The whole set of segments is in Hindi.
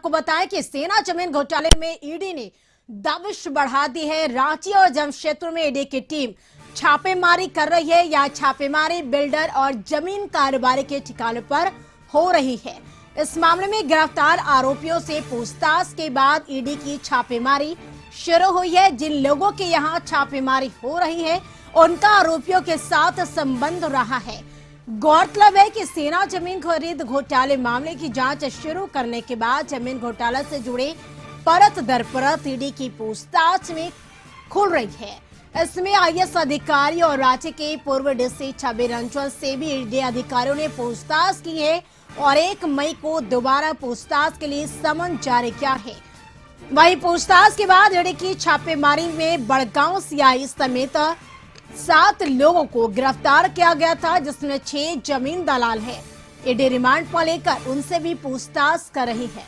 आपको बताएं कि सेना जमीन घोटाले में ईडी ने दबिश बढ़ा दी है। रांची और जमशेदपुर में ईडी की टीम छापेमारी कर रही है। या छापेमारी बिल्डर और जमीन कारोबारी के ठिकानों पर हो रही है। इस मामले में गिरफ्तार आरोपियों से पूछताछ के बाद ईडी की छापेमारी शुरू हुई है। जिन लोगों के यहां छापेमारी हो रही है उनका आरोपियों के साथ संबंध रहा है। गौरतलब है कि सेना जमीन खरीद घोटाले मामले की जांच शुरू करने के बाद जमीन घोटाला से जुड़े परत दर परत ईडी की पूछताछ में खुल रही है। इसमें आईएएस अधिकारी और राज्य के पूर्व डीसी छवि रंजन से भी ईडी अधिकारियों ने पूछताछ की है और 1 मई को दोबारा पूछताछ के लिए समन जारी किया है। वहीं पूछताछ के बाद ईडी की छापेमारी में बड़गांव सीआई समेत 7 लोगों को गिरफ्तार किया गया था, जिसमें 6 जमीन दलाल हैं। ईडी रिमांड पर लेकर उनसे भी पूछताछ कर रही है।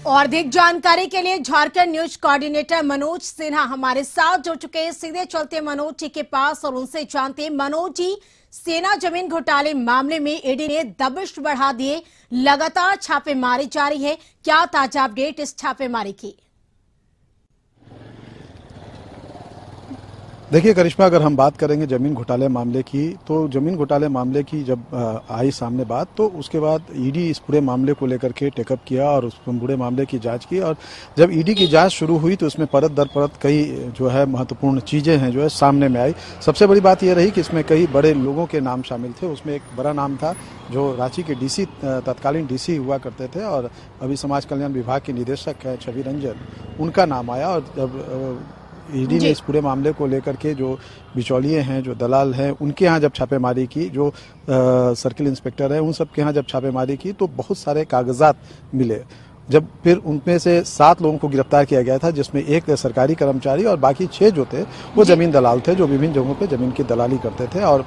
और अधिक जानकारी के लिए झारखंड न्यूज कोऑर्डिनेटर मनोज सिन्हा हमारे साथ जुड़ चुके हैं। सीधे चलते मनोज जी के पास और उनसे जानते हैं। मनोज जी, सेना जमीन घोटाले मामले में ईडी ने दबिश बढ़ा दिए, लगातार छापेमारी जारी है। क्या ताजा अपडेट इस छापेमारी की? देखिए करिश्मा, अगर हम बात करेंगे जमीन घोटाले मामले की, तो जमीन घोटाले मामले की जब आई सामने बात, तो उसके बाद ईडी इस पूरे मामले को लेकर के टेकअप किया और उस पूरे मामले की जांच की। और जब ईडी की जांच शुरू हुई तो उसमें परत दर परत कई जो है महत्वपूर्ण चीजें हैं जो है सामने में आई। सबसे बड़ी बात यह रही कि इसमें कई बड़े लोगों के नाम शामिल थे। उसमें एक बड़ा नाम था जो रांची के डीसी, तत्कालीन डीसी हुआ करते थे और अभी समाज कल्याण विभाग के निदेशक है छवि रंजन, उनका नाम आया। और जब ईडी ने इस पूरे मामले को लेकर के जो बिचौलिए हैं, जो दलाल हैं, उनके यहाँ जब छापेमारी की, जो सर्किल इंस्पेक्टर है उन सब के यहाँ जब छापेमारी की, तो बहुत सारे कागजात मिले। जब फिर उनमें से 7 लोगों को गिरफ्तार किया गया था, जिसमें 1 सरकारी कर्मचारी और बाकी 6 जो थे वो जमीन दलाल थे, जो विभिन्न जगहों पे जमीन की दलाली करते थे। और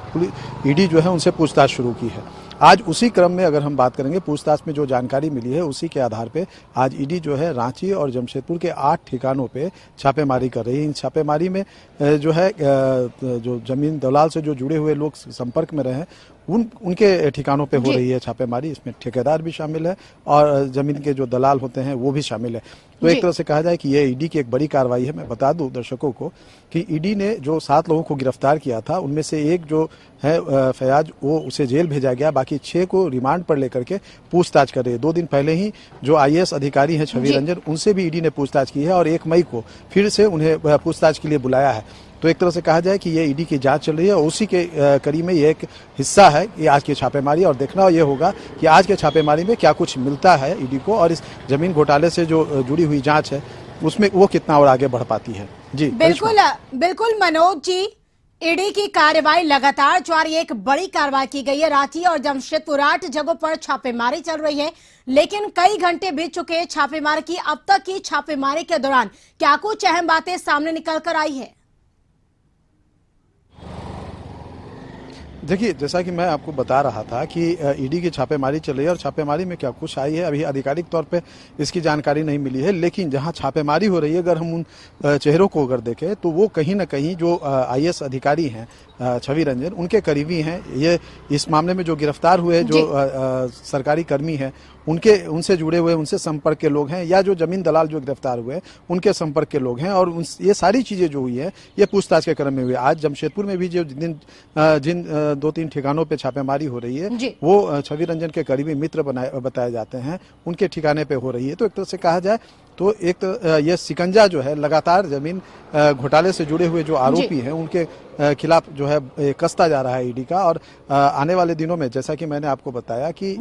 ईडी जो है उनसे पूछताछ शुरू की है। आज उसी क्रम में अगर हम बात करेंगे, पूछताछ में जो जानकारी मिली है उसी के आधार पे आज ईडी जो है रांची और जमशेदपुर के 8 ठिकानों पे छापेमारी कर रही है। इन छापेमारी में जो है जो जमीन दलाल से जो जुड़े हुए लोग संपर्क में रहे हैं उनके ठिकानों पे हो रही है छापेमारी। इसमें ठेकेदार भी शामिल है और जमीन के जो दलाल होते हैं वो भी शामिल है। तो एक तरह से कहा जाए कि ये ईडी की एक बड़ी कार्रवाई है। मैं बता दूं दर्शकों को कि ईडी ने जो 7 लोगों को गिरफ्तार किया था उनमें से एक जो है फयाज, वो उसे जेल भेजा गया। बाकी 6 को रिमांड पर लेकर के पूछताछ कर रही है। 2 दिन पहले ही जो आईएएस अधिकारी हैं छवि रंजन, उनसे भी ईडी ने पूछताछ की है और 1 मई को फिर से उन्हें पूछताछ के लिए बुलाया है। तो एक तरह से कहा जाए कि ये ईडी की जांच चल रही है और उसी के कड़ी में ये एक हिस्सा है ये आज की छापेमारी। और देखना ये होगा कि आज के छापेमारी में क्या कुछ मिलता है ईडी को और इस जमीन घोटाले से जो जुड़ी हुई जांच है उसमें वो कितना और आगे बढ़ पाती है। जी बिल्कुल मनोज जी, ईडी की कार्रवाई लगातार जारी, एक बड़ी कार्रवाई की गई है। रांची और जमशेदपुर 8 जगहों पर छापेमारी चल रही है, लेकिन कई घंटे बीत चुके हैं छापेमारी की। अब तक की छापेमारी के दौरान क्या कुछ अहम बातें सामने निकल कर आई है? देखिए, जैसा कि मैं आपको बता रहा था कि ईडी की छापेमारी चल रही है और छापेमारी में क्या कुछ आई है अभी आधिकारिक तौर पे इसकी जानकारी नहीं मिली है। लेकिन जहां छापेमारी हो रही है, अगर हम उन चेहरों को अगर देखें तो वो कहीं ना कहीं जो आईएएस अधिकारी हैं छवि रंजन, उनके करीबी हैं। ये इस मामले में जो गिरफ्तार हुए जो सरकारी कर्मी हैं उनसे जुड़े हुए, उनसे संपर्क के लोग हैं, या जो जमीन दलाल जो गिरफ्तार हुए उनके संपर्क के लोग हैं। और ये सारी चीजें जो हुई है ये पूछताछ के क्रम में हुई। आज जमशेदपुर में भी जो जिन 2-3 ठिकानों पे छापेमारी हो रही है वो छवि रंजन के करीबी मित्र बताए जाते हैं, उनके ठिकाने पे हो रही है। तो एक तरह से कहा जाए तो एक ये शिकंजा जो है लगातार जमीन घोटाले से जुड़े हुए जो आरोपी हैं उनके खिलाफ जो है कसता जा रहा है ईडी का। और आने वाले दिनों में जैसा कि मैंने आपको बताया कि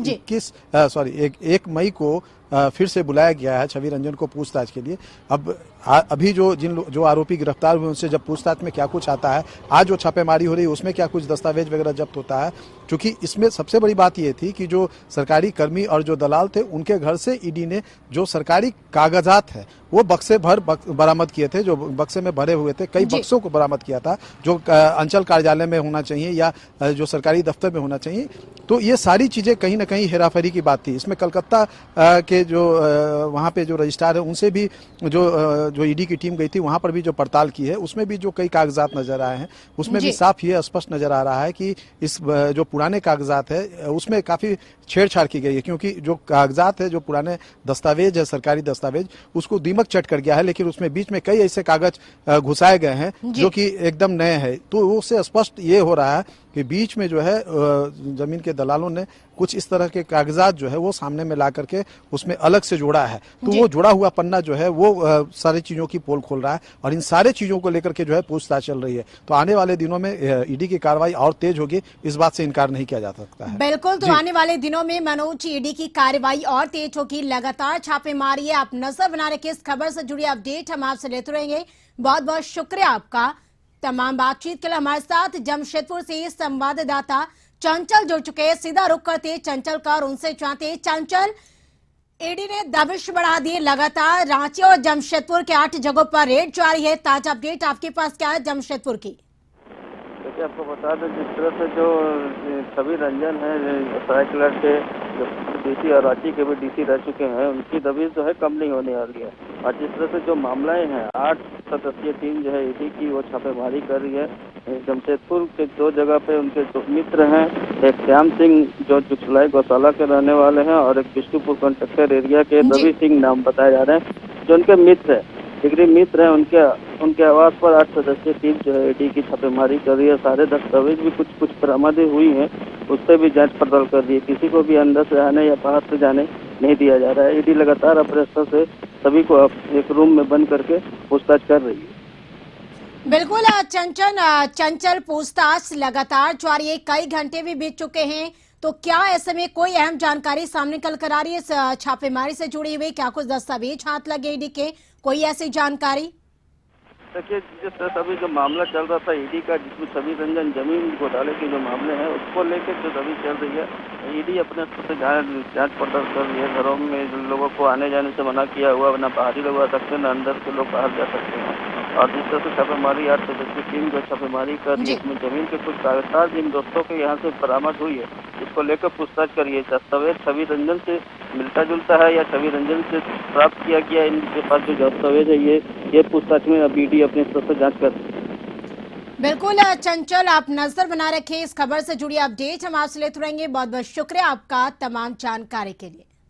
1 मई को फिर से बुलाया गया है छवि रंजन को पूछताछ के लिए। अब अभी जो आरोपी गिरफ्तार हुए उनसे जब पूछताछ में क्या कुछ आता है, आज जो छापेमारी हो रही है उसमें क्या कुछ दस्तावेज वगैरह जब्त होता है। क्योंकि इसमें सबसे बड़ी बात यह थी कि जो सरकारी कर्मी और जो दलाल थे उनके घर से ईडी ने जो सरकारी कागजात है वो बक्से भर बरामद किए थे, जो बक्से में भरे हुए थे, कई जी। बक्सों को बरामद किया था जो अंचल कार्यालय में होना चाहिए या जो सरकारी दफ्तर में होना चाहिए। तो ये सारी चीजें कहीं ना कहीं हेराफेरी की बात थी। इसमें कलकत्ता के जो वहाँ पे जो रजिस्ट्रार है उनसे भी जो ईडी की टीम गई थी वहाँ पर भी जो पड़ताल की है उसमें भी जो कई कागजात नजर आए हैं उसमें भी जी। साफ ये स्पष्ट नजर आ रहा है कि इस जो पुराने कागजात है उसमें काफी छेड़छाड़ की गई है, क्योंकि जो कागजात है, जो पुराने दस्तावेज है, सरकारी दस्तावेज, उसको दीमक चट कर गया है, लेकिन उसमें बीच में कई ऐसे कागज घुसाए गए हैं जी। जो कि एकदम नए हैं। तो उससे स्पष्ट ये हो रहा है कि बीच में जो है जमीन के दलालों ने कुछ इस तरह के कागजात जो है वो सामने में ला करके उसमें अलग से जोड़ा है। तो जी। वो जुड़ा हुआ पन्ना जो है वो सारी चीजों की पोल खोल रहा है और इन सारे चीजों को लेकर के जो है पूछताछ चल रही है। तो आने वाले दिनों में ईडी की कार्रवाई और तेज होगी, इस बात से इनकार नहीं किया जा सकता है। बिल्कुल, तो जी। आने वाले दिनों में मनोज ईडी की कार्रवाई और तेज होगी, लगातार छापेमारी है। आप नजर बना रखिए, इस खबर से जुड़ी अपडेट हम आपसे लेते रहेंगे। बहुत बहुत शुक्रिया आपका तमाम बातचीत के लिए। हमारे साथ जमशेदपुर से संवाददाता चंचल जुड़ चुके हैं। सीधा रुख करते चंचल का और उनसे चाहते चंचल, ईडी ने दबिश बढ़ा दी, लगातार रांची और जमशेदपुर के 8 जगहों पर रेड जारी है। ताजा अपडेट आपके पास क्या है जमशेदपुर की? देखिए, आपको बता दें जिस तरह से जो छवि रंजन है एसआई क्लर्क के जो डीसी और रांची के भी डीसी रह चुके हैं, उनकी दबिश जो है कम नहीं होने वाली है। और जिस तरह से जो मामलाएं हैं, 8 सदस्यीय टीम जो है ईडी की वो छापेमारी कर रही है। जमशेदपुर के 2 जगह पे उनके 2 मित्र हैं, एक श्याम सिंह जो जुगसलाई गौशाला के रहने वाले हैं और एक बिष्टुपुर कंट्रक्टर एरिया के रवि सिंह नाम बताए जा रहे हैं, जो उनके मित्र है, जिगरी मित्र हैं। उनके आवास पर 8 सदस्यीय टीम जो है ईडी की छापेमारी कर रही है। सारे दस्तावेज भी कुछ बरामद हुई हैं, उस पर भी जांच पड़ताल कर रही है। किसी को भी अंदर से आने या बाहर से जाने नहीं दिया जा रहा है। ईडी लगातार अपने स्तर से सभी को एक रूम में बंद करके पूछताछ कर रही है। बिल्कुल चंचल, पूछताछ लगातार जारी है, कई घंटे भी बीत चुके हैं। तो क्या ऐसे में कोई अहम जानकारी सामने निकल कर आ रही है इस छापेमारी से जुड़ी हुई? क्या कुछ दस्तावेज हाथ लगे ईडी के, कोई ऐसी जानकारी? देखिए, जिस तरह से अभी जो मामला चल रहा था ईडी का, जिसमें छवि रंजन जमीन घोटाले के जो मामले हैं उसको लेकर जो दबिश चल रही है, ईडी अपने स्तर से जांच पड़ताल कर रही है। घरों में लोगों को आने जाने से मना किया हुआ, न बाहरी लोग आ सकते हैं, न अंदर के लोग बाहर जा सकते हैं। और जिस तरह से छापेमारी 8 सदस्यीय टीम जो छापेमारी कर रही है, इसमें जमीन के कुछ कागजात जिन दोस्तों के यहाँ से बरामद हुई है, इसको लेकर पूछताछ करिए। दस्तावेज छवि रंजन से मिलता जुलता है या छवि रंजन से प्राप्त किया गया, इनके पास जो दस्तावेज है ये पूछताछ में अब ईडी अपने स्तर से जांच कर रही है। बिल्कुल चंचल, आप नजर बना रखें, इस खबर से जुड़ी अपडेट हम आपसे लेते रहेंगे। बहुत बहुत शुक्रिया आपका तमाम जानकारी के लिए।